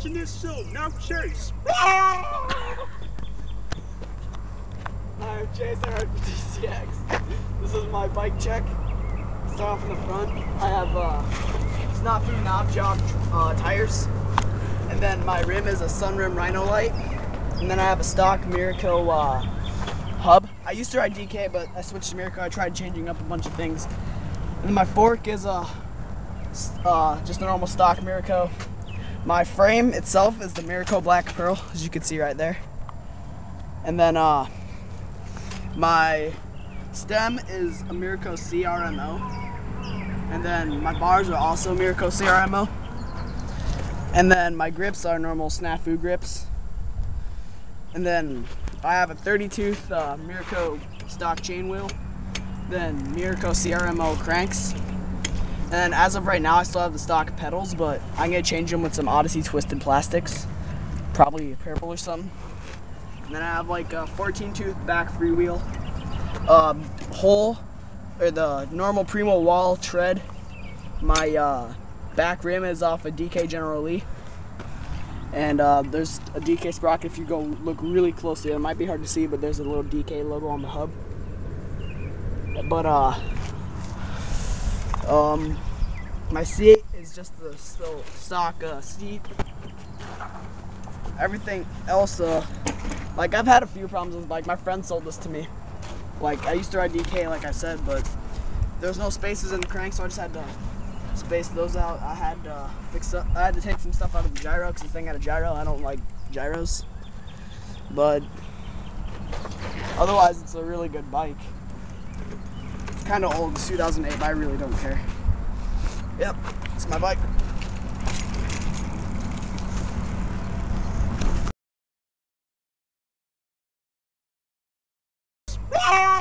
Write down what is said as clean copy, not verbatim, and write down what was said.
watching this show, now chase. I'm Chase, I ride for TZX. This is my bike check. Start off in the front. I have Snafu knob job tires. And then my rim is a Sunrim Rhino light. And then I have a stock MIrraco hub. I used to ride DK, but I switched to MIrraco. I tried changing up a bunch of things. And then my fork is just a normal stock MIrraco. My frame itself is the MIrraco Black Pearl, as you can see right there. And then my stem is a MIrraco CRMO. And then my bars are also MIrraco CRMO. And then my grips are normal Snafu grips. And then I have a 30-tooth MIrraco stock chain wheel. Then MIrraco CRMO cranks. And as of right now, I still have the stock pedals, but I'm gonna change them with some Odyssey twisted plastics. Probably purple or something. And then I have like a 14-tooth back freewheel. Hole, or the normal Primo wall tread. My back rim is off a DK General Lee. And there's a DK sprocket. If you go look really closely, it might be hard to see, but there's a little DK logo on the hub. But my seat is just the stock seat. Everything else, like I've had a few problems with, like my friend sold this to me. Like I used to ride DK, like I said, but there's no spaces in the crank, so I just had to space those out. I had to I had to take some stuff out of the gyro because this thing had a gyro. I don't like gyros, but otherwise it's a really good bike. It's kind of old, it's 2008, but I really don't care. Yep, it's my bike. Ah!